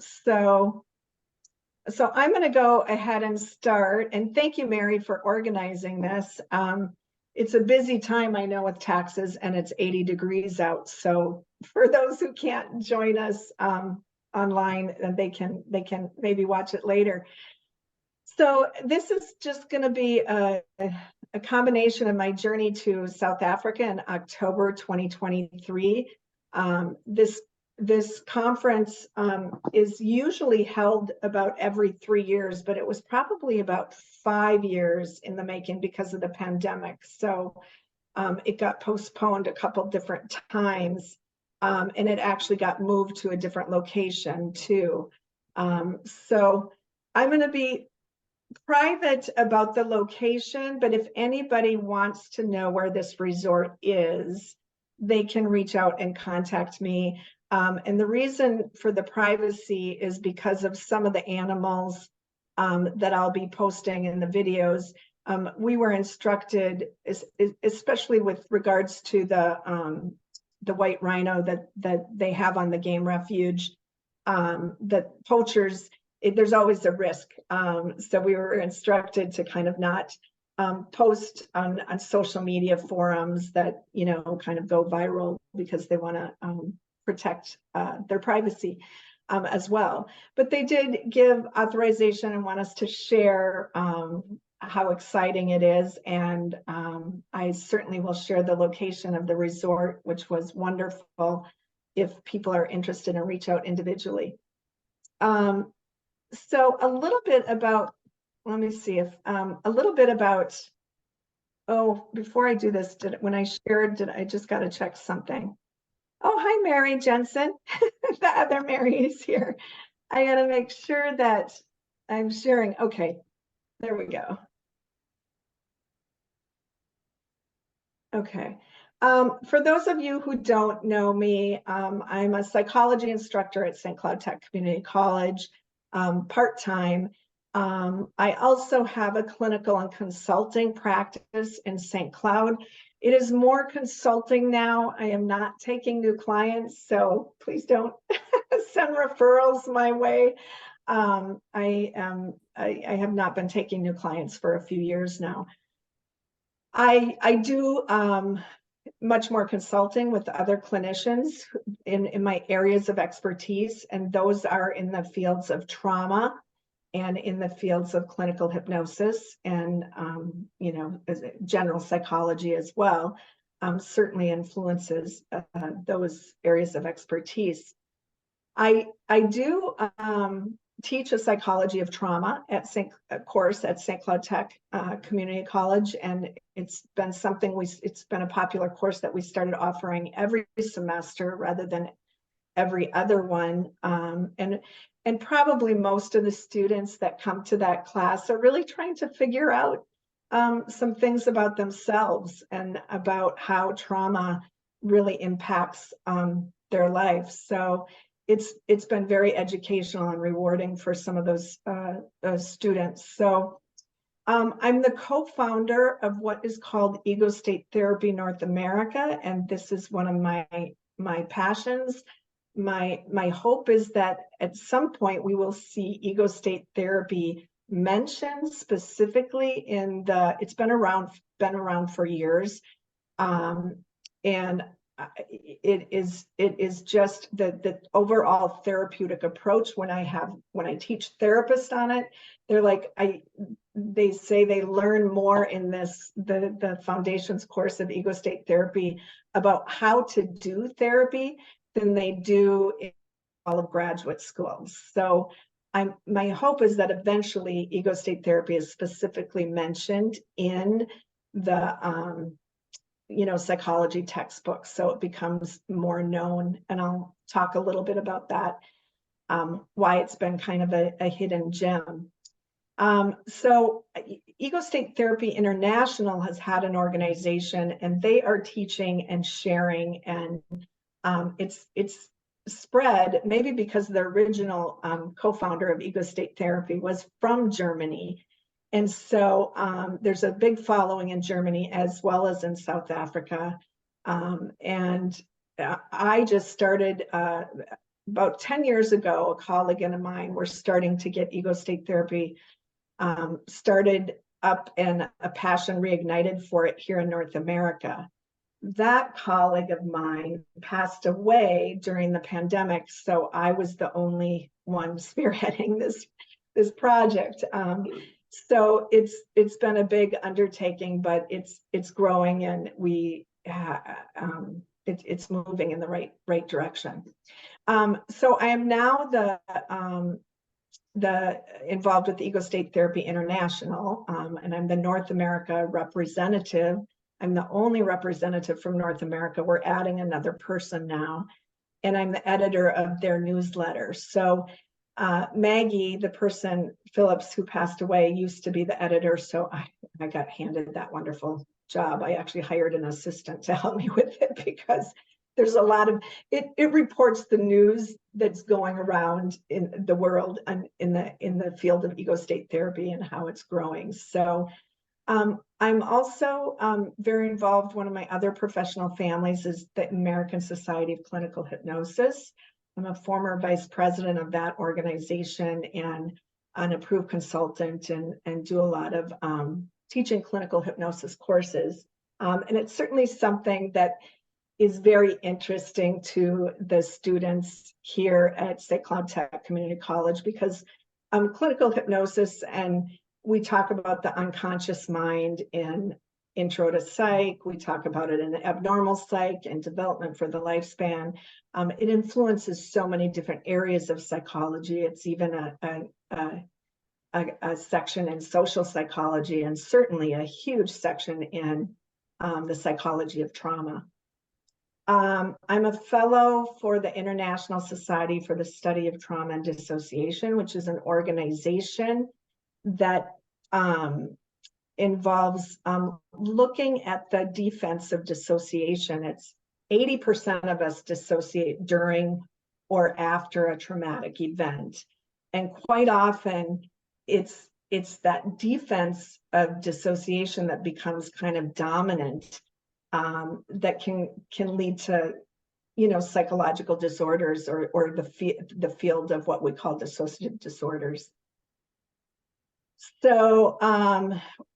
So I'm going to go ahead and start. And thank you, Mary, for organizing this. It's a busy time, I know, with taxes, and it's 80 degrees out. So for those who can't join us online, they can maybe watch it later. So this is just going to be a combination of my journey to South Africa in October 2023. This conference is usually held about every 3 years, but it was probably about 5 years in the making because of the pandemic. So it got postponed a couple different times, and it actually got moved to a different location too. So I'm going to be private about the location, but if anybody wants to know where this resort is, they can reach out and contact me. And the reason for the privacy is because of some of the animals that I'll be posting in the videos. We were instructed, especially with regards to the white rhino that they have on the game refuge, that poachers, there's always a risk. So we were instructed to kind of not post on social media forums that, kind of go viral because they want to protect their privacy as well. But they did give authorization and want us to share how exciting it is. And I certainly will share the location of the resort, which was wonderful, if people are interested and reach out individually. So a little bit about, let me see if, a little bit about, before I do this, when I shared, I just got to check something. Oh, hi, Mary Jensen. The other Mary is here. I got to make sure that I'm sharing. Okay, there we go. Okay. For those of you who don't know me, I'm a psychology instructor at St. Cloud Tech Community College, part-time. I also have a clinical and consulting practice in St. Cloud. It is more consulting now. I am not taking new clients, so please don't send referrals my way. I have not been taking new clients for a few years now. I do much more consulting with other clinicians in my areas of expertise, and those are in the fields of trauma and in the fields of clinical hypnosis and, general psychology as well, certainly influences those areas of expertise. I do teach a psychology of trauma at St. Cloud Tech Community College, and it's been it's been a popular course that we started offering every semester rather than every other one. And probably most of the students that come to that class are really trying to figure out some things about themselves and about how trauma really impacts their life. So it's been very educational and rewarding for some of those students. So I'm the co-founder of what is called Ego State Therapy North America, and this is one of my passions. My hope is that at some point we will see ego state therapy mentioned specifically in it's been around for years. And it is just the overall therapeutic approach. When I teach therapists on it, they're like, they say they learn more in the foundations course of ego state therapy about how to do therapy than they do in all of graduate schools. So my hope is that eventually ego state therapy is specifically mentioned in the psychology textbooks, so it becomes more known. And I'll talk a little bit about that, why it's been kind of a hidden gem. So Ego State Therapy International has had an organization, and they are teaching and sharing, and it's spread, maybe because the original co-founder of Ego State Therapy was from Germany. And so there's a big following in Germany as well as in South Africa. And I just started about 10 years ago, a colleague and mine were starting to get ego state therapy started up and a passion reignited for it here in North America. That colleague of mine passed away during the pandemic, so I was the only one spearheading this project. So it's been a big undertaking, but it's growing, and it's moving in the right direction. So I am now the involved with Ego State Therapy International, and I'm the North America representative. I'm the only representative from North America. We're adding another person now, and I'm the editor of their newsletter. So Maggie, the person, Phillips, who passed away, used to be the editor, so I got handed that wonderful job. I actually hired an assistant to help me with it, because there's a lot of, it reports the news that's going around in the world and in the field of ego state therapy and how it's growing. So I'm also very involved. One of my other professional families is the American Society of Clinical Hypnosis. I'm a former vice president of that organization and an approved consultant, and do a lot of teaching clinical hypnosis courses. And it's certainly something that is very interesting to the students here at St. Cloud Tech Community College, because clinical hypnosis, and we talk about the unconscious mind in Intro to Psych, we talk about it in Abnormal Psych and Development for the Lifespan. It influences so many different areas of psychology. It's even a section in social psychology, and certainly a huge section in the psychology of trauma. I'm a fellow for the International Society for the Study of Trauma and Dissociation, which is an organization that involves looking at the defense of dissociation. It's 80% of us dissociate during or after a traumatic event. And quite often it's that defense of dissociation that becomes kind of dominant, that can lead to, psychological disorders, or the field of what we call dissociative disorders. So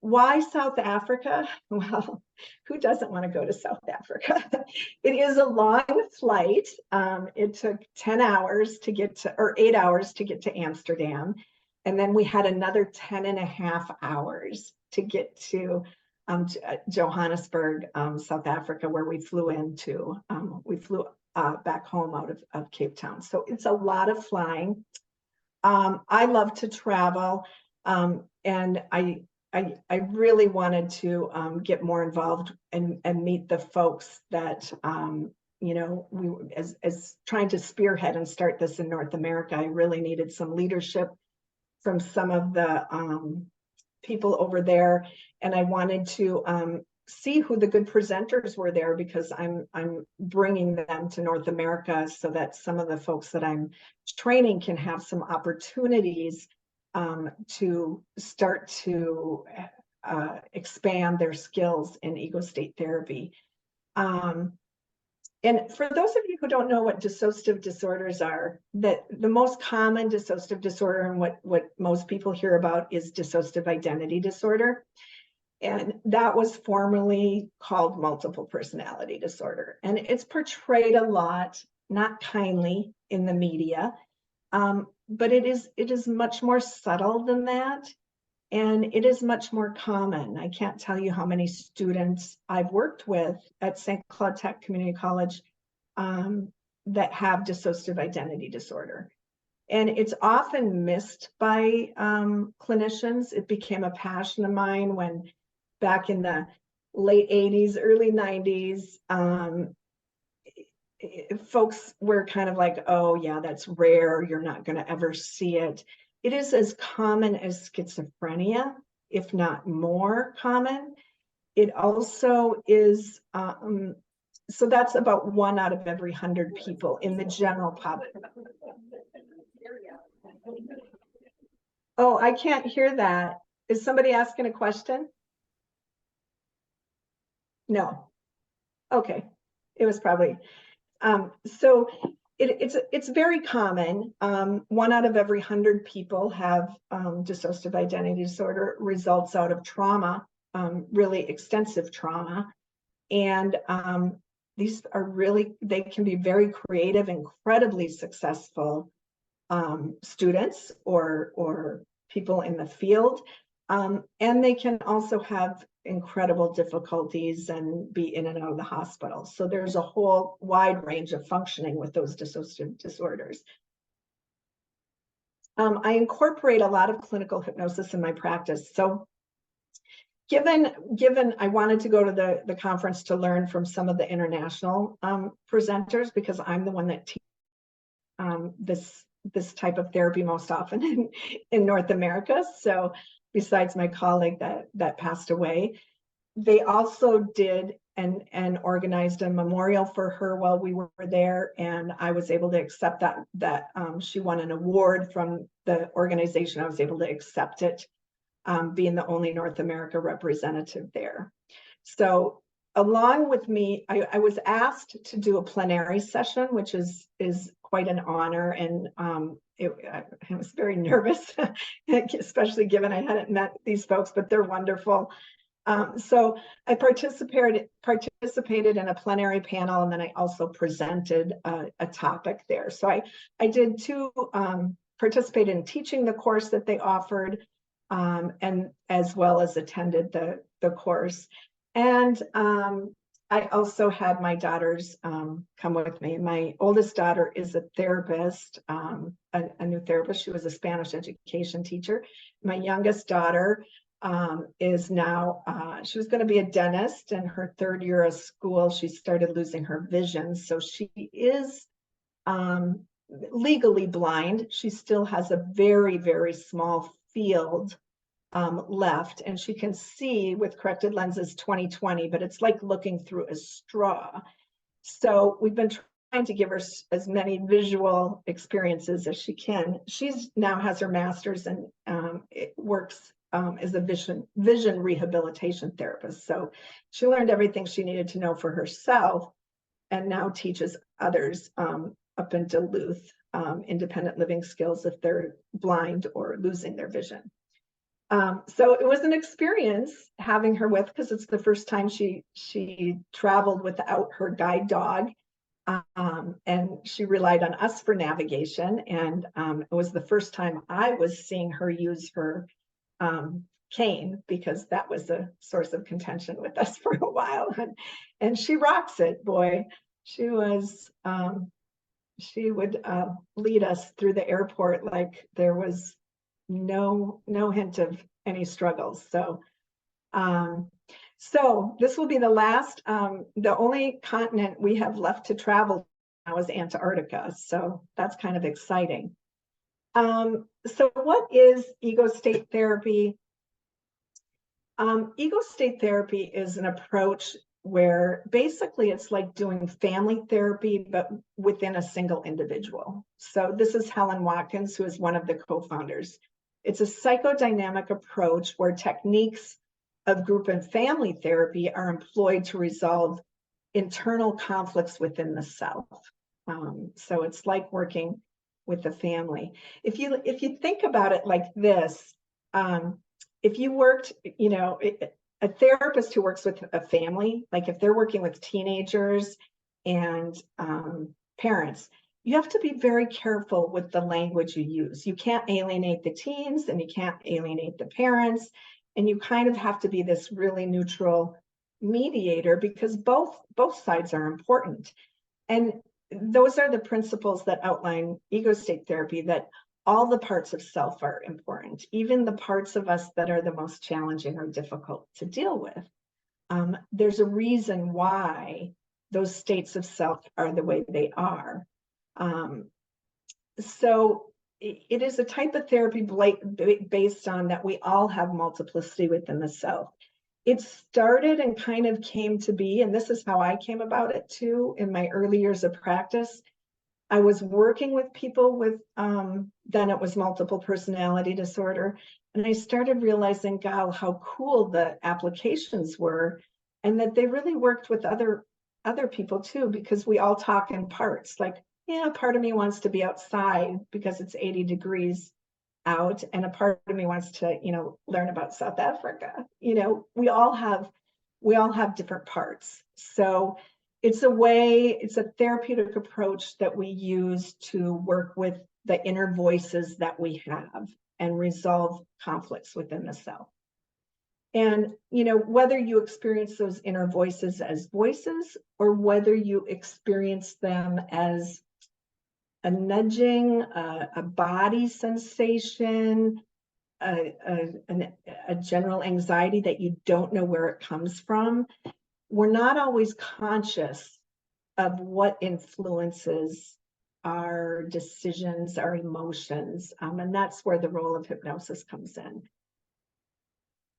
why South Africa? Well, who doesn't want to go to South Africa? It is a long flight. It took 10 hours to get to, or 8 hours to get to Amsterdam. And then we had another 10 and a half hours to get to Johannesburg, South Africa, where we flew into. We flew back home out of Capetown. So it's a lot of flying. I love to travel. And I really wanted to get more involved and meet the folks that, we as trying to spearhead and start this in North America. I really needed some leadership from some of the people over there, and I wanted to see who the good presenters were there, because I'm bringing them to North America so that some of the folks that I'm training can have some opportunities to start to expand their skills in ego state therapy. And for those of you who don't know what dissociative disorders are, that the most common dissociative disorder, and what most people hear about, is dissociative identity disorder. And that was formerly called multiple personality disorder. And it's portrayed a lot, not kindly, in the media. But it is much more subtle than that, and it is much more common. I can't tell you how many students I've worked with at St. Cloud Tech Community College that have dissociative identity disorder. And it's often missed by clinicians. It became a passion of mine when, back in the late 80s, early 90s, folks were kind of like, oh yeah, that's rare, you're not going to ever see it. It is as common as schizophrenia, if not more common. It also is, so that's about 1 out of every 100 people in the general population. Oh, I can't hear that. Is somebody asking a question? No. Okay. It was probably, so It's very common. 1 out of every 100 people have dissociative identity disorder, results out of trauma, really extensive trauma. And these are really, they can be very creative, incredibly successful students or people in the field. And they can also have incredible difficulties and be in and out of the hospital. So there's a whole wide range of functioning with those dissociative disorders. I incorporate a lot of clinical hypnosis in my practice. So given I wanted to go to the conference to learn from some of the international presenters, because I'm the one that teaches this type of therapy most often in North America. So besides my colleague that passed away, they also did and organized a memorial for her while we were there, and I was able to accept that she won an award from the organization. I was able to accept it, being the only North America representative there. So along with me, I was asked to do a plenary session, which is quite an honor, and I was very nervous, especially given I hadn't met these folks, but they're wonderful. So I participated in a plenary panel, and then I also presented a topic there. So I did participate in teaching the course that they offered, and as well as attended the course. And I also had my daughters come with me. My oldest daughter is a therapist, a new therapist. She was a Spanish education teacher. My youngest daughter is now, she was going to be a dentist. In her 3rd year of school, she started losing her vision. So she is legally blind. She still has a very, very small field left, and she can see with corrected lenses 20/20, but it's like looking through a straw. So we've been trying to give her as many visual experiences as she can. She's now has her master's and it works as a vision rehabilitation therapist. So she learned everything she needed to know for herself, and now teaches others up in Duluth independent living skills if they're blind or losing their vision. So it was an experience having her with, because it's the first time she traveled without her guide dog, and she relied on us for navigation. And it was the first time I was seeing her use her cane, because that was a source of contention with us for a while. And she rocks it, boy. She was she would lead us through the airport like there was no hint of any struggles. So so this will be the last, the only continent we have left to travel now is Antarctica. So that's kind of exciting. So what is ego state therapy? Ego state therapy is an approach where basically it's like doing family therapy, but within a single individual. So this is Helen Watkins, who is one of the co-founders. It's a psychodynamic approach where techniques of group and family therapy are employed to resolve internal conflicts within the self. So it's like working with the family. If you think about it like this, if you worked, you know, a therapist who works with a family, like if they're working with teenagers and parents, you have to be very careful with the language you use. You can't alienate the teens and you can't alienate the parents. And you kind of have to be this really neutral mediator, because both sides are important. And those are the principles that outline ego state therapy, that all the parts of self are important, even the parts of us that are the most challenging or difficult to deal with. There's a reason why those states of self are the way they are. So it is a type of therapy based on that we all have multiplicity within the self. It started and kind of came to be, and this is how I came about it too, in my early years of practice. I was working with people with, then it was multiple personality disorder. And I started realizing, God, how cool the applications were, and that they really worked with other people too, because we all talk in parts. Like yeah, part of me wants to be outside because it's 80 degrees out, and a part of me wants to, learn about South Africa. We all have different parts. So it's a therapeutic approach that we use to work with the inner voices that we have and resolve conflicts within the self. And, whether you experience those inner voices as voices or whether you experience them as a nudging, a body sensation, a general anxiety that you don't know where it comes from, we're not always conscious of what influences our decisions, our emotions, and that's where the role of hypnosis comes in.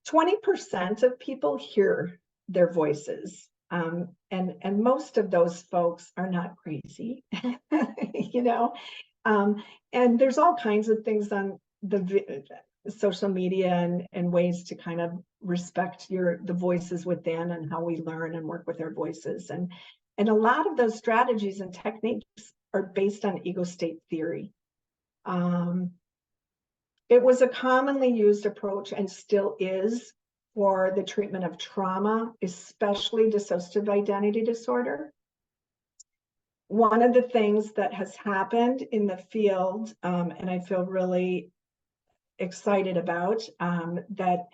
20% of people hear their voices, and most of those folks are not crazy, and there's all kinds of things on the social media and ways to kind of respect the voices within and how we learn and work with our voices, and a lot of those strategies and techniques are based on ego state theory. It was a commonly used approach and still is for the treatment of trauma, especially dissociative identity disorder. One of the things that has happened in the field, and I feel really excited about, that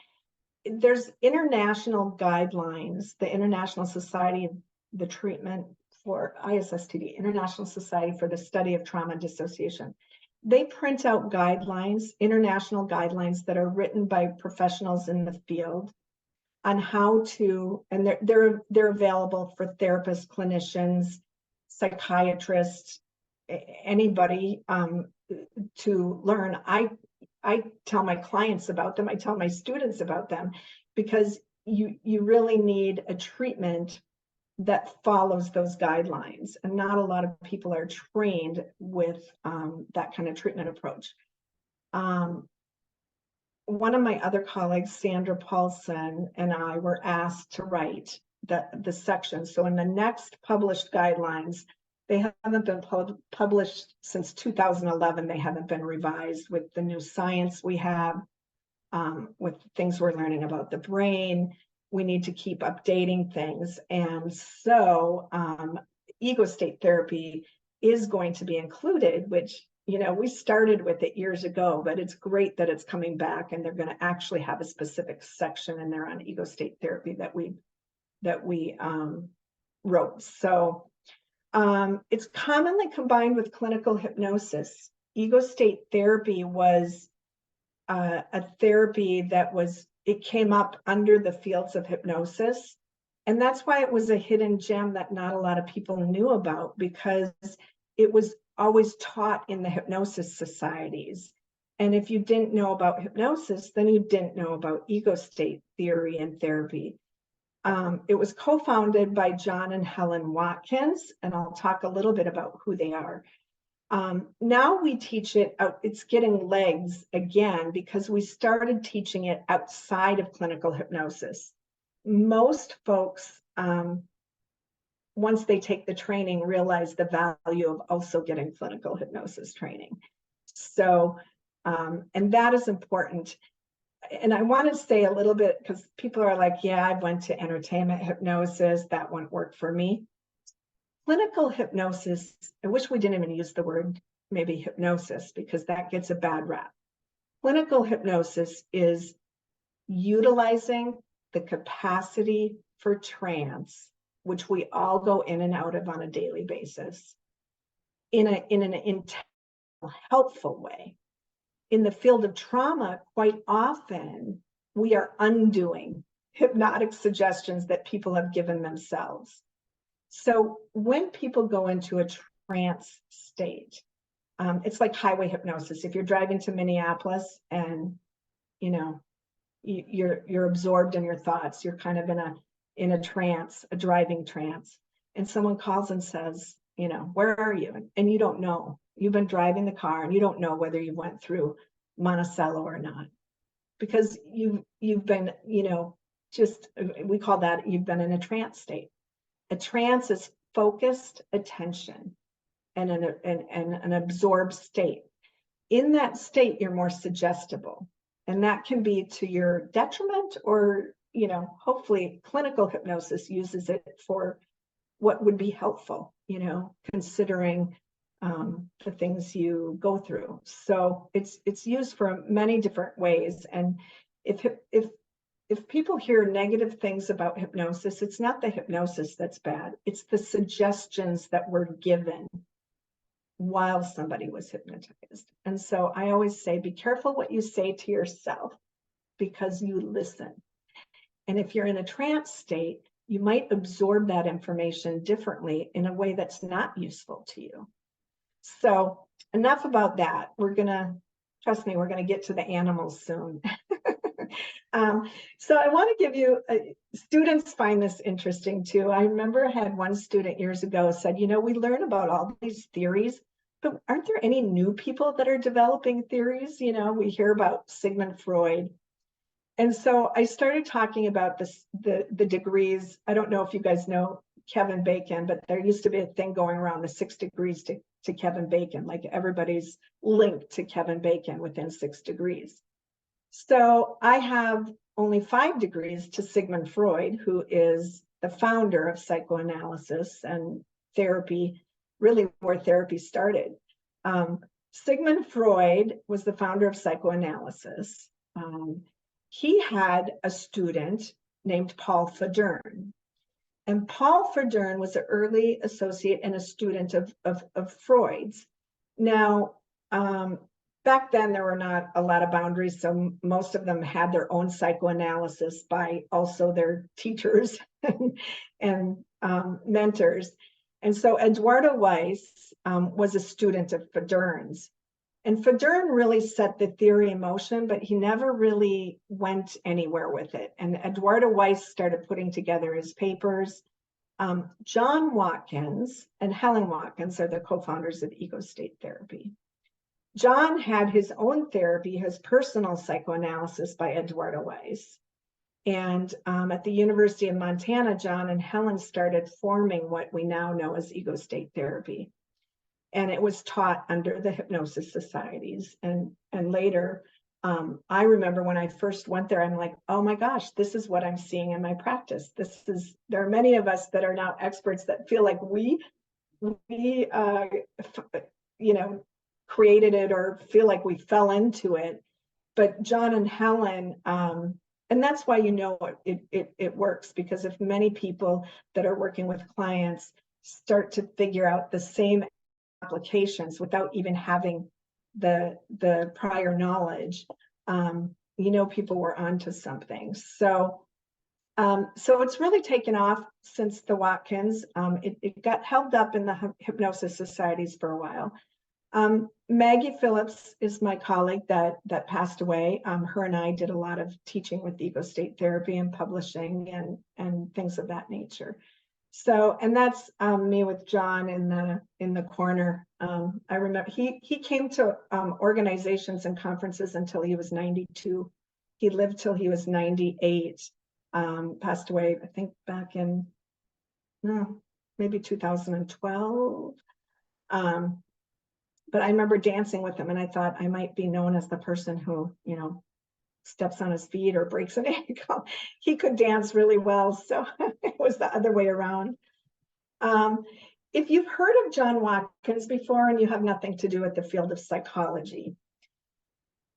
there's international guidelines, the International Society of the Treatment for ISSTD, International Society for the Study of Trauma and Dissociation. They print out guidelines, international guidelines that are written by professionals in the field on how to, and they're available for therapists, clinicians, psychiatrists, anybody to learn. I tell my clients about them. I tell my students about them because you really need a treatment that follows those guidelines, and not a lot of people are trained with that kind of treatment approach. One of my other colleagues, Sandra Paulson, and I were asked to write the section. So in the next published guidelines, they haven't been published since 2011. They haven't been revised with the new science we have, with things we're learning about the brain. We need to keep updating things. And so ego state therapy is going to be included, which, we started with it years ago, but it's great that it's coming back, and they're going to actually have a specific section in there on ego state therapy that we wrote. So it's commonly combined with clinical hypnosis. Ego state therapy was a therapy that it came up under the fields of hypnosis. And that's why it was a hidden gem that not a lot of people knew about, because it was always taught in the hypnosis societies. And if you didn't know about hypnosis, then you didn't know about ego state theory and therapy. It was co-founded by John and Helen Watkins, and I'll talk a little bit about who they are. Now we teach it out, it's getting legs again because we started teaching it outside of clinical hypnosis. Most folks, once they take the training, realize the value of also getting clinical hypnosis training. So, and that is important. And I want to say a little bit, because people are like, yeah, I went to entertainment hypnosis, that won't work for me. Clinical hypnosis, I wish we didn't even use the word maybe hypnosis, because that gets a bad rap. Clinical hypnosis is utilizing the capacity for trance, which we all go in and out of on a daily basis, in an intentional, helpful way. In the field of trauma, quite often we are undoing hypnotic suggestions that people have given themselves. So when people go into a trance state, it's like highway hypnosis. If you're driving to Minneapolis and you're absorbed in your thoughts, you're kind of in a trance, a driving trance, and someone calls and says, where are you? And you don't know. You've been driving the car and you don't know whether you went through Monticello or not, because you've been, we call that, you've been in a trance state. A trance is focused attention. and an absorbed state. In that state, you're more suggestible. And that can be to your detriment, or, hopefully clinical hypnosis uses it for what would be helpful, considering the things you go through. So it's used for many different ways. And if people hear negative things about hypnosis, it's not the hypnosis that's bad. It's the suggestions that were given while somebody was hypnotized. And so I always say, be careful what you say to yourself, because you listen. And if you're in a trance state, you might absorb that information differently in a way that's not useful to you. So enough about that. Trust me, we're gonna get to the animals soon. So I want to give you, students find this interesting too. I remember I had one student years ago said, we learn about all these theories, but aren't there any new people that are developing theories? We hear about Sigmund Freud. And so I started talking about the degrees. I don't know if you guys know Kevin Bacon, but there used to be a thing going around, the 6 degrees to Kevin Bacon, like everybody's linked to Kevin Bacon within 6 degrees. So I have only 5 degrees to Sigmund Freud, who is the founder of psychoanalysis and therapy, really where therapy started. Sigmund Freud was the founder of psychoanalysis. He had a student named Paul Federn. And Paul Federn was an early associate and a student of Freud's. Now, back then, there were not a lot of boundaries, so most of them had their own psychoanalysis by also their teachers and mentors. And so Eduardo Weiss was a student of Federn's. And Federn really set the theory in motion, but he never really went anywhere with it. And Eduardo Weiss started putting together his papers. John Watkins and Helen Watkins are the co-founders of ego state therapy. John had his own therapy, his personal psychoanalysis by Eduardo Weiss. And at the University of Montana, John and Helen started forming what we now know as ego state therapy. And it was taught under the hypnosis societies. And later, I remember when I first went there, I'm like, oh my gosh, this is what I'm seeing in my practice. There are many of us that are now experts that feel like we created it or feel like we fell into it. But John and Helen, and that's why it works, because if many people that are working with clients start to figure out the same applications without even having the prior knowledge, people were onto something. So it's really taken off since the Watkins. It got held up in the hypnosis societies for a while. Maggie Phillips is my colleague that passed away. Her and I did a lot of teaching with ego state therapy and publishing and things of that nature. So, and that's me with John in the corner. I remember he came to organizations and conferences until he was 92. He lived till he was 98. Passed away, I think, back in maybe 2012. But I remember dancing with him, and I thought I might be known as the person who, steps on his feet or breaks an ankle. He could dance really well, so it was the other way around. If you've heard of John Watkins before and you have nothing to do with the field of psychology,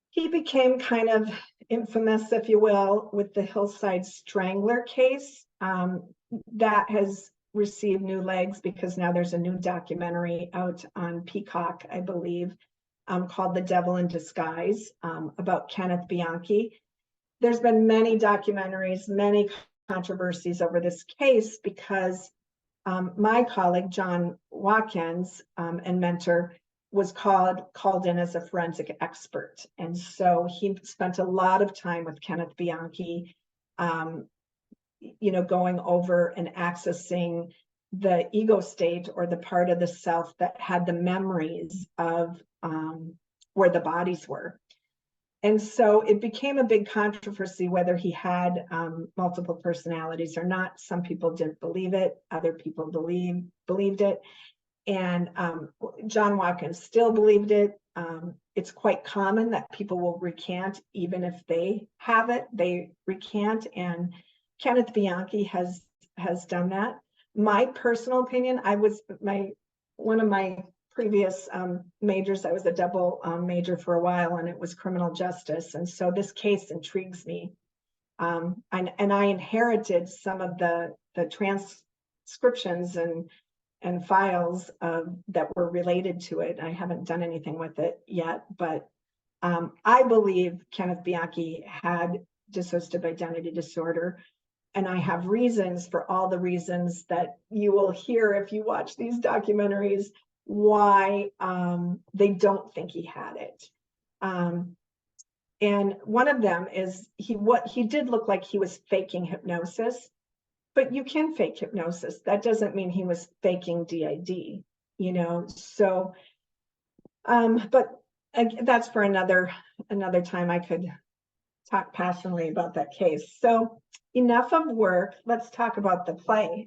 he became kind of infamous, if you will, with the Hillside Strangler case. That has received new legs because now there's a new documentary out on Peacock, I believe, called The Devil in Disguise, about Kenneth Bianchi. There's been many documentaries, many controversies over this case because my colleague, John Watkins, and mentor, was called in as a forensic expert. And so he spent a lot of time with Kenneth Bianchi, going over and accessing the ego state, or the part of the self that had the memories of where the bodies were. And so it became a big controversy whether he had multiple personalities or not. Some people didn't believe it. Other people believed it. And John Watkins still believed it. It's quite common that people will recant even if they have it, they recant. And Kenneth Bianchi has done that. My personal opinion, one of my previous majors, I was a double major for a while, and it was criminal justice. And so this case intrigues me. And I inherited some of the transcriptions and files that were related to it. I haven't done anything with it yet, but I believe Kenneth Bianchi had dissociative identity disorder. And I have reasons for all the reasons that you will hear if you watch these documentaries, why they don't think he had it. And one of them is he did look like he was faking hypnosis, but you can fake hypnosis. That doesn't mean he was faking DID, you know? So, but that's for another time. I could talk passionately about that case. So enough of work. Let's talk about the play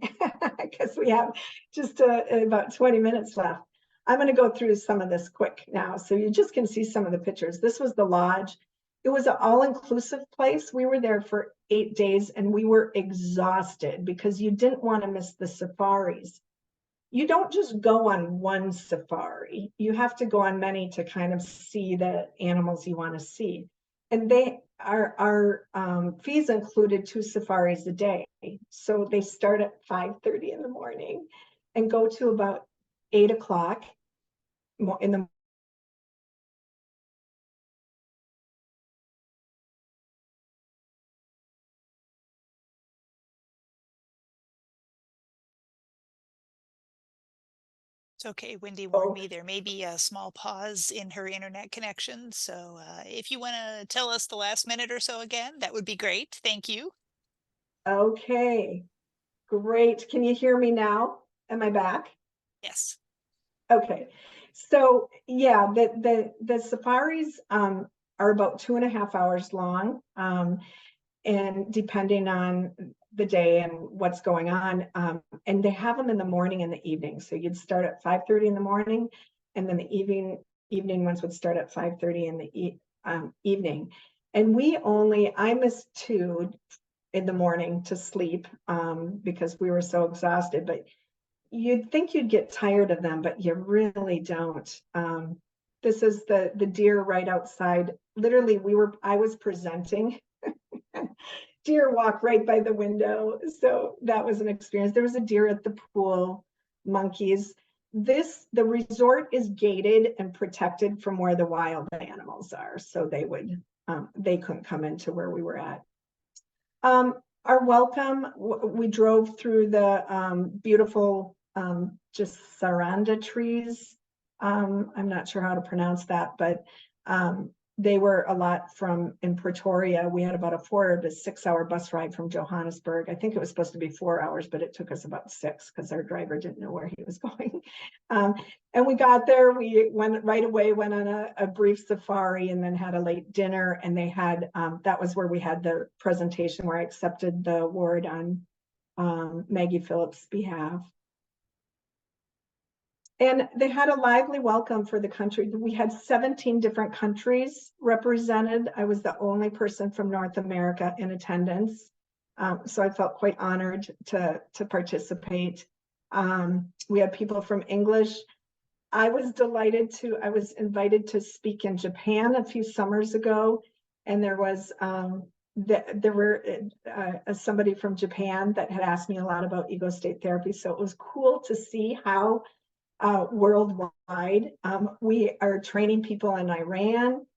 because we have just about 20 minutes left. I'm going to go through some of this quick now, so you just can see some of the pictures. This was the lodge. It was an all-inclusive place. We were there for 8 days and we were exhausted because you didn't want to miss the safaris. You don't just go on one safari. You have to go on many to kind of see the animals you want to see. And our fees included 2 safaris a day. So they start at 5:30 in the morning and go to about 8 o'clock in the It's okay. Wendy warned me there may be a small pause in her internet connection. So if you want to tell us the last minute or so again, that would be great. Thank you. Okay, great. Can you hear me now? Am I back? Yes. Okay. So yeah, the safaris are about 2.5 hours long. And depending on the day and what's going on, and they have them in the morning and the evening. So you'd start at 5:30 in the morning, and then the evening ones would start at 5:30 in the evening. And I missed 2 in the morning to sleep because we were so exhausted. But you'd think you'd get tired of them, but you really don't. This is the deer right outside. Literally, I was presenting. Deer walk right by the window. So that was an experience. There was a deer at the pool, monkeys. The resort is gated and protected from where the wild animals are. So they couldn't come into where we were at. Our welcome, we drove through the beautiful just saranda trees. I'm not sure how to pronounce that, but they were a lot in Pretoria. We had about a 4 to 6 hour bus ride from Johannesburg. I think it was supposed to be 4 hours, but it took us about 6 because our driver didn't know where he was going. And we got there, we went on a brief safari and then had a late dinner. And they had, that was where we had the presentation where I accepted the award on Maggie Phillips' behalf. And they had a lively welcome for the country. We had 17 different countries represented. I was the only person from North America in attendance. So I felt quite honored to participate. We had people from English. I was invited to speak in Japan a few summers ago. And there was somebody from Japan that had asked me a lot about ego state therapy. So it was cool to see how worldwide. We are training people in Iran.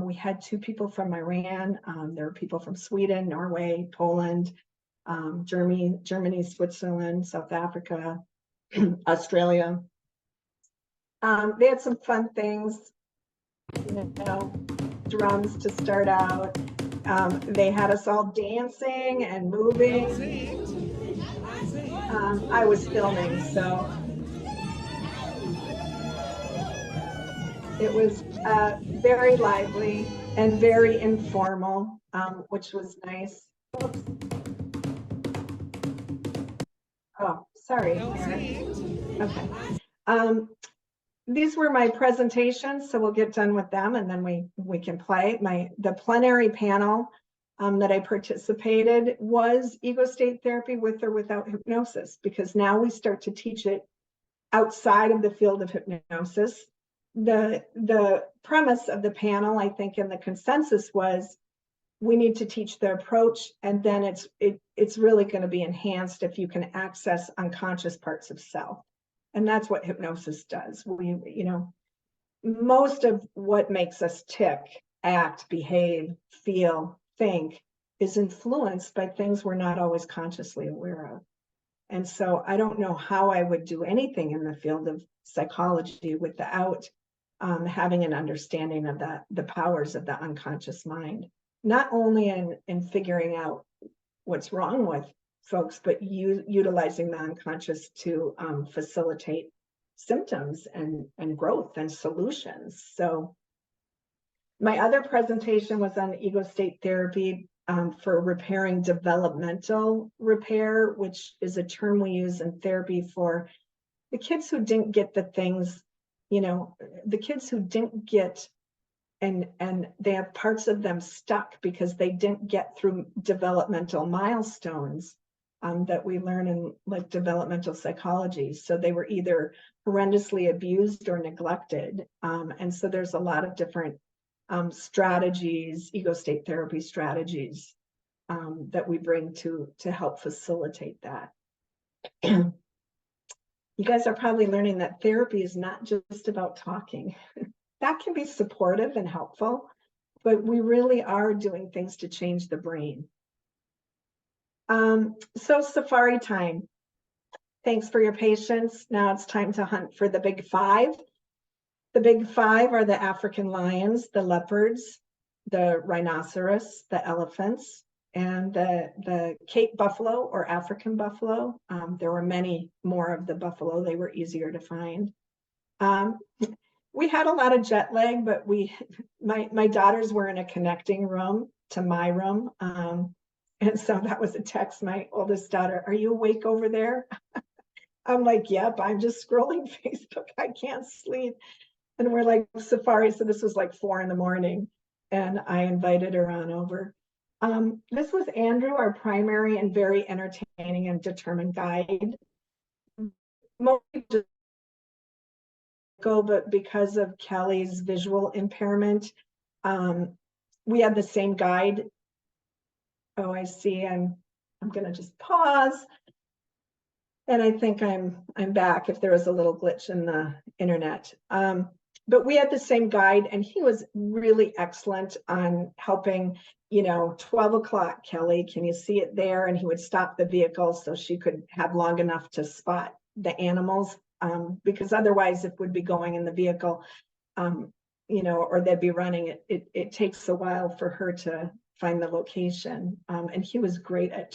We had 2 people from Iran. There were people from Sweden, Norway, Poland, Germany, Switzerland, South Africa, Australia. They had some fun things, drums to start out. They had us all dancing and moving. I was filming, so it was very lively and very informal, which was nice. Oops. Oh, sorry, Aaron. Okay. These were my presentations, so we'll get done with them and then we can play. The plenary panel that I participated was ego state therapy with or without hypnosis, because now we start to teach it outside of the field of hypnosis. The premise of the panel, I think, and the consensus was we need to teach the approach, and then it's really going to be enhanced if you can access unconscious parts of self. And that's what hypnosis does. Most of what makes us tick, act, behave, feel, think is influenced by things we're not always consciously aware of. And so I don't know how I would do anything in the field of psychology without having an understanding of the powers of the unconscious mind, not only in figuring out what's wrong with folks, but utilizing the unconscious to facilitate symptoms and growth and solutions. So my other presentation was on ego state therapy for repairing developmental repair, which is a term we use in therapy for the kids who didn't get the things, the kids who didn't get and they have parts of them stuck because they didn't get through developmental milestones that we learn in like developmental psychology. So they were either horrendously abused or neglected. And so there's a lot of different strategies, ego state therapy strategies that we bring to help facilitate that. You guys are probably learning that therapy is not just about talking. That can be supportive and helpful, but we really are doing things to change the brain. So safari time. Thanks for your patience. Now it's time to hunt for the big five. The big five are the African lions, the leopards, the rhinoceros, the elephants, and the Cape buffalo or African buffalo. There were many more of the buffalo. They were easier to find. We had a lot of jet lag, but my daughters were in a connecting room to my room. And so that was a text, my oldest daughter, "Are you awake over there?" I'm like, "Yep, I'm just scrolling Facebook. I can't sleep." And we're like safari. So this was like 4 a.m. and I invited her on over. This was Andrew, our primary and very entertaining and determined guide. Mostly just go, but because of Kelly's visual impairment, we had the same guide. Oh, I see. I'm gonna just pause. And I think I'm back if there was a little glitch in the internet. But we had the same guide and he was really excellent on helping, 12 o'clock, Kelly, can you see it there? And he would stop the vehicle so she could have long enough to spot the animals, because otherwise if we'd be going in the vehicle, or they'd be running, it takes a while for her to find the location. And he was great at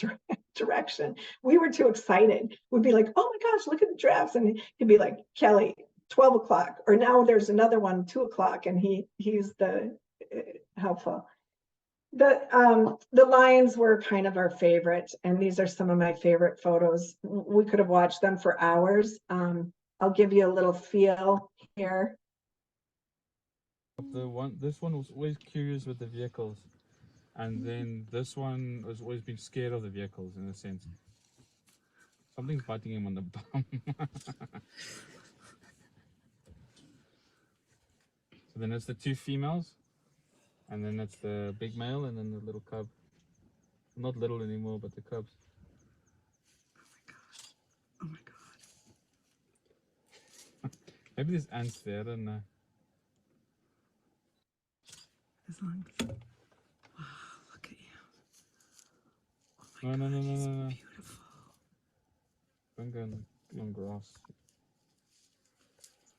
direction. We were too excited. We'd be like, "Oh my gosh, look at the giraffes." And he'd be like, "Kelly, 12 o'clock, or now there's another one, 2 o'clock. And he's the helpful. The lions were kind of our favorite. And these are some of my favorite photos. We could have watched them for hours. I'll give you a little feel here. This one was always curious with the vehicles, and then this one has always been scared of the vehicles in a sense. Something's biting him on the bum. So then it's the 2 females, and then it's the big male, and then the little cub. Not little anymore, but the cubs. Oh my god. Maybe there's ants there, I don't know. As long as... Wow, look at you. Oh my No, god, no, no, he's no, no, no. beautiful. Don't go on grass.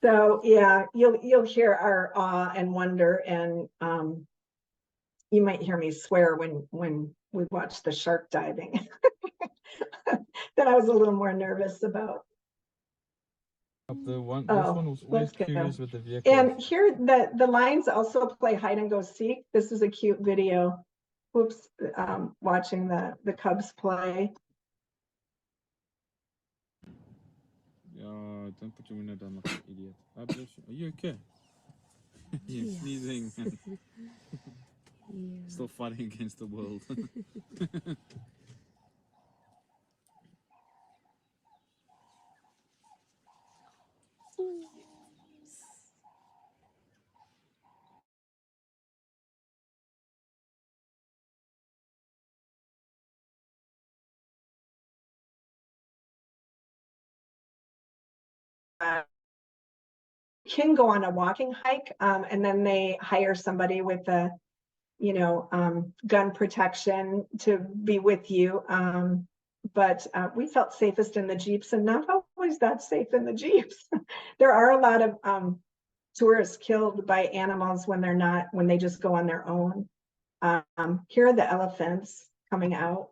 So yeah, you'll hear our awe and wonder, and you might hear me swear when we watch the shark diving. That I was a little more nervous about. This one was always let's go. curious with the vehicles. And here the lions also play hide and go seek. This is a cute video. Whoops, watching the cubs play. Don't put your window down like an idiot. God bless you. Are you okay? You're Yes. sneezing. Yeah. Still fighting against the world. Can go on a walking hike, and then they hire somebody with a, gun protection to be with you. But we felt safest in the Jeeps, and not always that safe in the Jeeps. There are a lot of tourists killed by animals when they just go on their own. Here are the elephants coming out.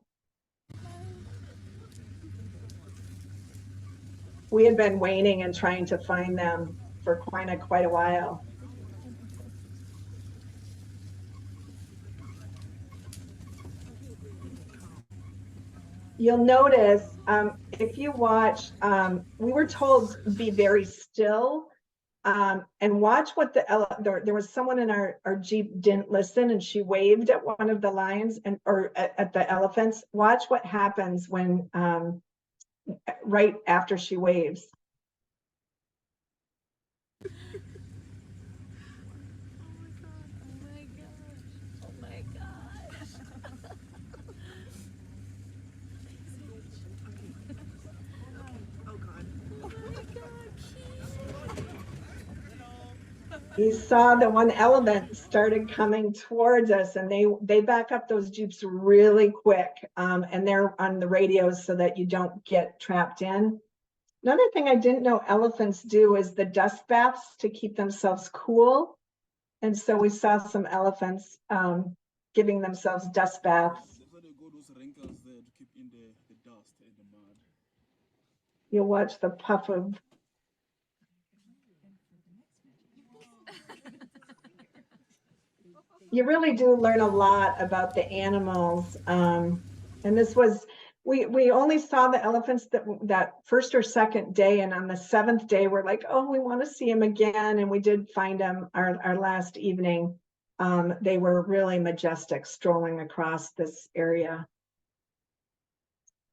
We had been waiting and trying to find them for quite a while. You'll notice, if you watch, we were told be very still, and watch what there was someone in our Jeep didn't listen, and she waved at one of the lions or at the elephants. Watch what happens when, right after she waves. You saw the one elephant started coming towards us, and they back up those Jeeps really quick, and they're on the radios so that you don't get trapped in. Another thing I didn't know elephants do is the dust baths to keep themselves cool. And so we saw some elephants giving themselves dust baths. That's why they go those wrinkles there to keep in the dust and the mud. You'll watch the puff of. You really do learn a lot about the animals. And this was, we only saw the elephants that first or second day. And on the seventh day, we're like, oh, we want to see them again. And we did find them our last evening. They were really majestic strolling across this area.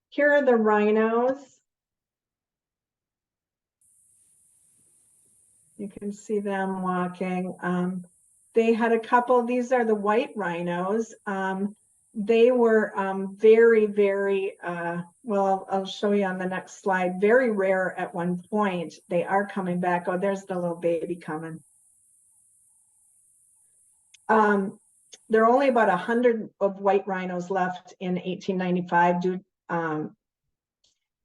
Here are the rhinos. You can see them walking. They had a couple, these are the white rhinos. They were very, very, well, I'll show you on the next slide, very rare at one point. They are coming back. Oh, there's the little baby coming. There are only about 100 of white rhinos left in 1895. And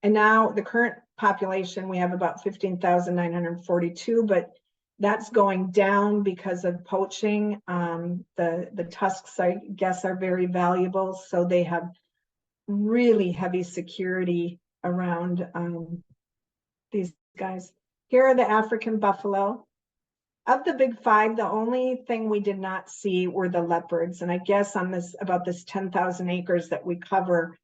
now the current population, we have about 15,942, but that's going down because of poaching. The tusks, I guess, are very valuable, so they have really heavy security around these guys. Here are the African buffalo. Of the big five, the only thing we did not see were the leopards. And I guess on about this 10,000 acres that we cover,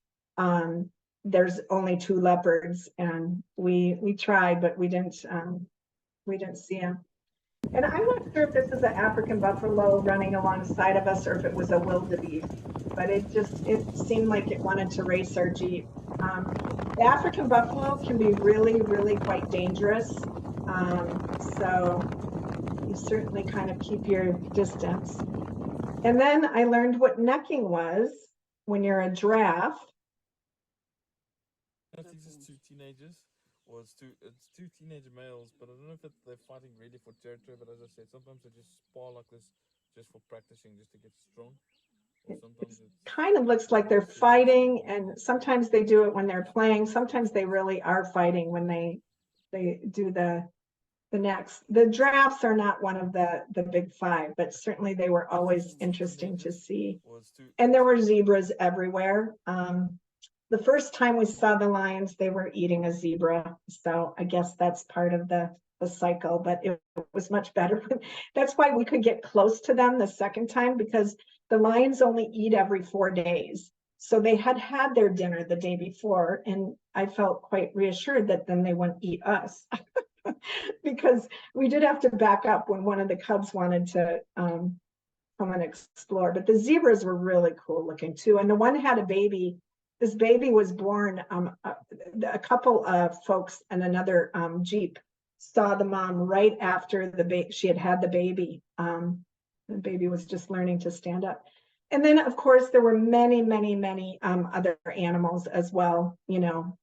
there's only 2 leopards, and we tried, but we didn't see them. And I'm not sure if this is an African buffalo running alongside of us or if it was a wildebeest, but it seemed like it wanted to race our Jeep. The African buffalo can be really, really quite dangerous. So you certainly kind of keep your distance. And then I learned what necking was when you're a giraffe. I think it's 2 teenagers, or it's two teenage males, but I don't know if they're fighting really for territory. But as I said, sometimes they just spar like this just for practicing, just to get strong. Or sometimes it kind of looks like they're fighting, and sometimes they do it when they're playing. Sometimes they really are fighting when they do the necks. The giraffes are not one of the big five, but certainly they were always interesting to see. And there were zebras everywhere. The first time we saw the lions, they were eating a zebra. So I guess that's part of the cycle, but it was much better. That's why we could get close to them the second time, because the lions only eat every 4 days. So they had their dinner the day before, and I felt quite reassured that then they wouldn't eat us. Because we did have to back up when one of the cubs wanted to come and explore. But the zebras were really cool looking too. And the one had a baby. This baby was born, a couple of folks and another Jeep saw the mom right after she had the baby. The baby was just learning to stand up. And then, of course, there were many, many, many other animals as well. You know,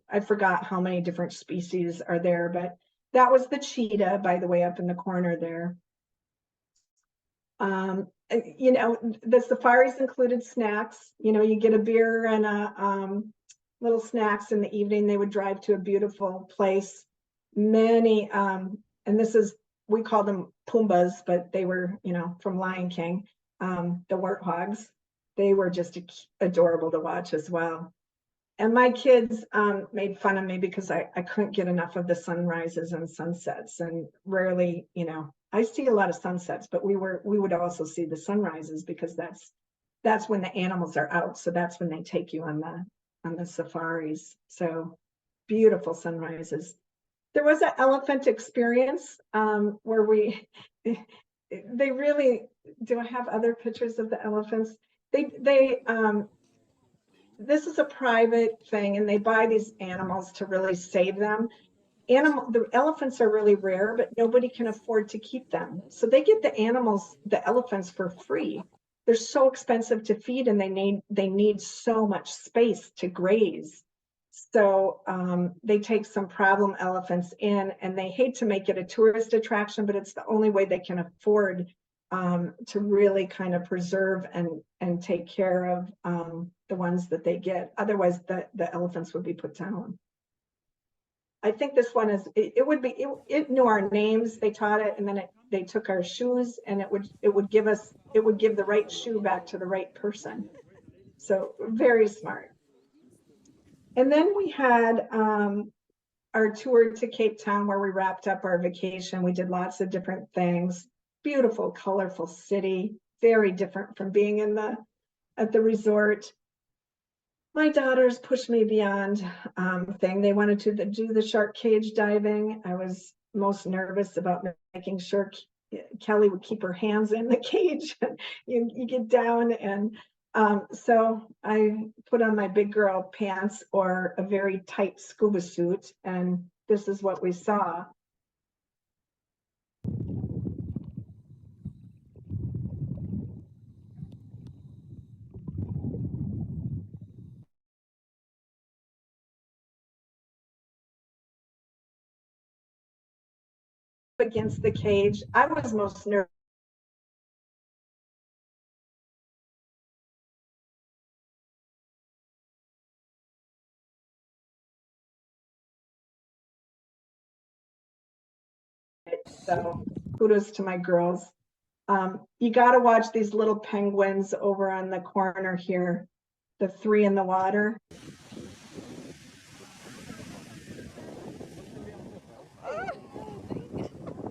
I forgot how many different species are there, but that was the cheetah, by the way, up in the corner there. You know, the safaris included snacks. You know, you get a beer and a little snacks in the evening. They would drive to a beautiful place. Many, and this is, we call them Pumbas, but they were, you know, from Lion King, the warthogs. They were just adorable to watch as well. And my kids made fun of me because I couldn't get enough of the sunrises and sunsets, and rarely, you know, I see a lot of sunsets, but we would also see the sunrises because that's when the animals are out. So that's when they take you on the safaris. So beautiful sunrises. There was an elephant experience where they really, do I have other pictures of the elephants? This is a private thing, and they buy these animals to really save them. The elephants are really rare, but nobody can afford to keep them. So they get the elephants for free. They're so expensive to feed, and they need so much space to graze. So they take some problem elephants in, and they hate to make it a tourist attraction, but it's the only way they can afford to really kind of preserve and take care of the ones that they get. Otherwise, the elephants would be put down. I think this one is, it knew our names. They taught it, and then they took our shoes, and it would give the right shoe back to the right person. So very smart. And then we had our tour to Cape Town, where we wrapped up our vacation. We did lots of different things. Beautiful, colorful city, very different from being at the resort. My daughters pushed me beyond thing. They wanted to do the shark cage diving. I was most nervous about making sure Kelly would keep her hands in the cage. You get down, and so I put on my big girl pants or a very tight scuba suit, and this is what we saw. Against the cage. I was most nervous. So kudos to my girls. You got to watch these little penguins over on the corner here, the three in the water.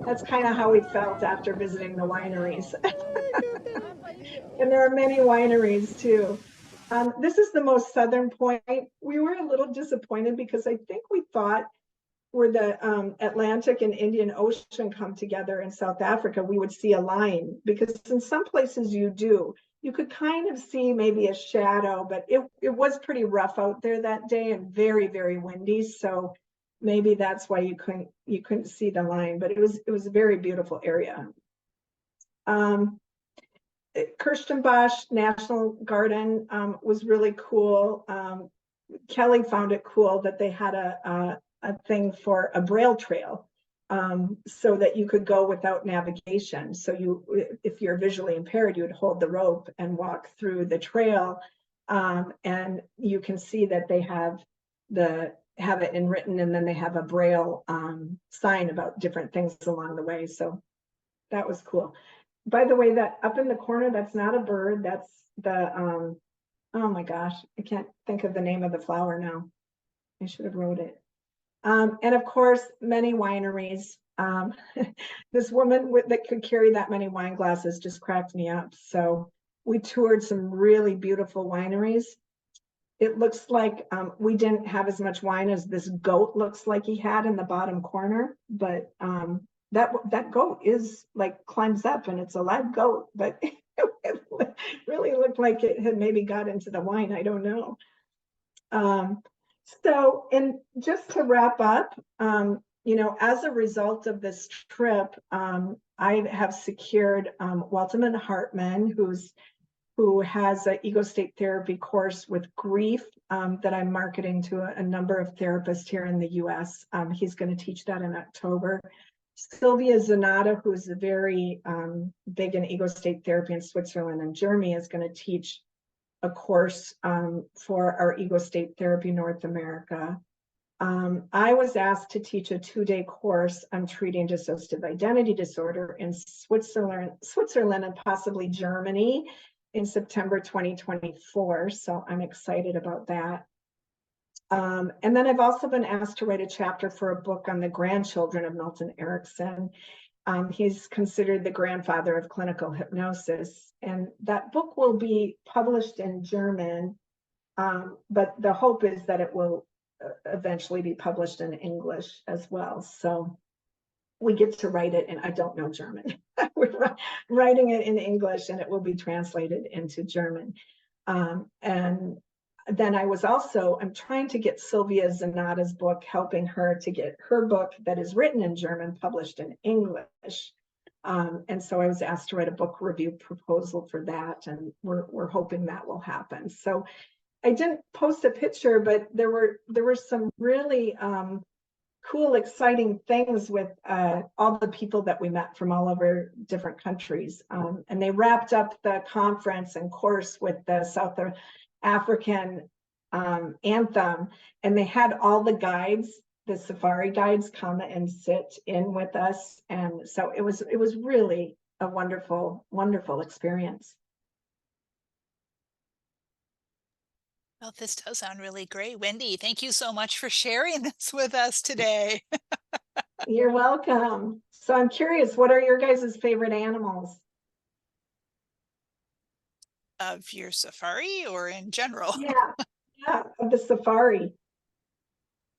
That's kind of how we felt after visiting the wineries. And there are many wineries too. This is the most southern point. We were a little disappointed because I think we thought where the Atlantic and Indian Ocean come together in South Africa, we would see a line, because in some places you do. You could kind of see maybe a shadow, but it was pretty rough out there that day and very, very windy. So maybe that's why you couldn't see the line, but it was a very beautiful area. Kirstenbosch National Garden was really cool. Kelly found it cool that they had a thing for a braille trail, so that you could go without navigation. So if you're visually impaired, you would hold the rope and walk through the trail, and you can see that they have it in written, and then they have a braille sign about different things along the way. So that was cool. By the way, that up in the corner, that's not a bird. That's the oh my gosh, I can't think of the name of the flower now. I should have wrote it. And of course, many wineries. This woman that could carry that many wine glasses just cracked me up. So we toured some really beautiful wineries. it looks like we didn't have as much wine as this goat looks like he had in the bottom corner, but that goat is like climbs up and it's a live goat, but it really looked like it had maybe got into the wine. I don't know. So, and just to wrap up, as a result of this trip, I have secured Walterman Hartman, who has an ego state therapy course with grief that I'm marketing to a number of therapists here in the US. He's going to teach that in October. Sylvia Zanata, who's very big in ego state therapy in Switzerland and Germany, is going to teach a course for our ego state therapy North America. I was asked to teach a 2-day course on treating dissociative identity disorder in Switzerland and possibly Germany in September 2024. So I'm excited about that. And then I've also been asked to write a chapter for a book on the grandchildren of Milton Erickson. He's considered the grandfather of clinical hypnosis, and that book will be published in German, but the hope is that it will eventually be published in English as well. So we get to write it, and I don't know German. We're writing it in English, and it will be translated into German. And then I'm trying to get Sylvia Zanata's book, helping her to get her book that is written in German published in English. And so I was asked to write a book review proposal for that, and we're hoping that will happen. So I didn't post a picture, but there were some really cool, exciting things with all the people that we met from all over different countries. And they wrapped up the conference and course with the South African anthem, and they had all the guides, the safari guides, come and sit in with us. And so it was really a wonderful, wonderful experience. Well, this does sound really great. Wendy, thank you so much for sharing this with us today. You're welcome. So I'm curious, what are your guys' favorite animals? Of your safari or in general? Yeah, of the safari.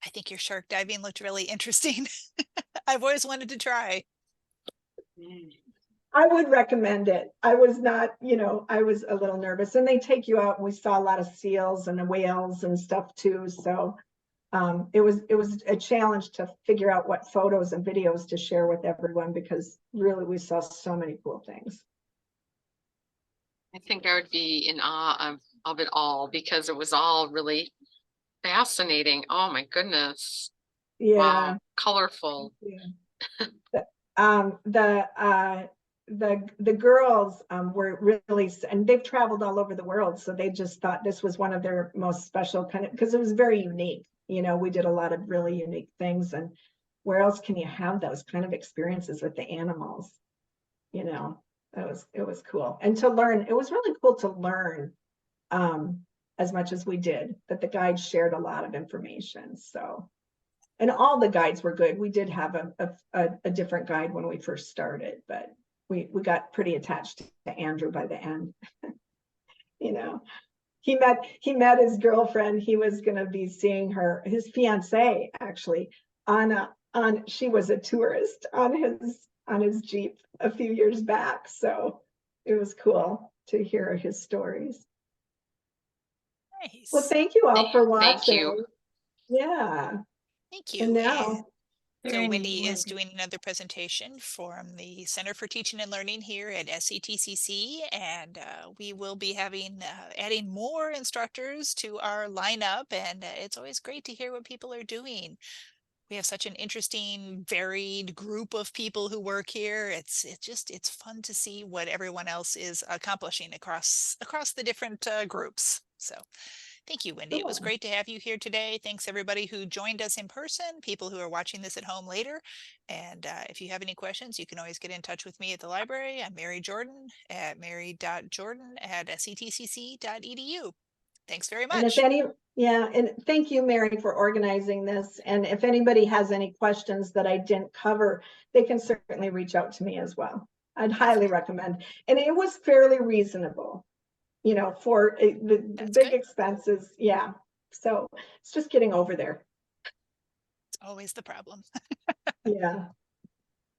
I think your shark diving looked really interesting. I've always wanted to try. I would recommend it. I was not, I was a little nervous, and they take you out and we saw a lot of seals and whales and stuff too. So it was a challenge to figure out what photos and videos to share with everyone, because really we saw so many cool things. I think I would be in awe of it all, because it was all really fascinating. Oh my goodness. Yeah. Wow. Colorful. Yeah. The girls were really, and they've traveled all over the world, so they just thought this was one of their most special because it was very unique. We did a lot of really unique things, and where else can you have those kind of experiences with the animals? It was cool. And to learn, it was really cool to learn as much as we did, that the guides shared a lot of information. So, and all the guides were good. We did have a different guide when we first started, but we got pretty attached to Andrew by the end. He met his girlfriend. He was going to be seeing his fiance actually she was a tourist on his Jeep a few years back. So it was cool to hear his stories. Nice. Well, thank you all for watching. Thank you. Yeah. Thank you. And now, so Wendy is doing another presentation from the Center for Teaching and Learning here at SCTCC, and we will be adding more instructors to our lineup, and it's always great to hear what people are doing. We have such an interesting, varied group of people who work here. It's fun to see what everyone else is accomplishing across the different groups. So thank you, Wendy. It was great to have you here today. Thanks everybody who joined us in person, people who are watching this at home later. And if you have any questions, you can always get in touch with me at the library. I'm Mary Jordan at mary.jordan@sctcc.edu. Thanks very much. And thank you, Mary, for organizing this. And if anybody has any questions that I didn't cover, they can certainly reach out to me as well. I'd highly recommend. And it was fairly reasonable. you know, for the That's big good. expenses. Yeah. So it's just getting over there. It's always the problem. Yeah.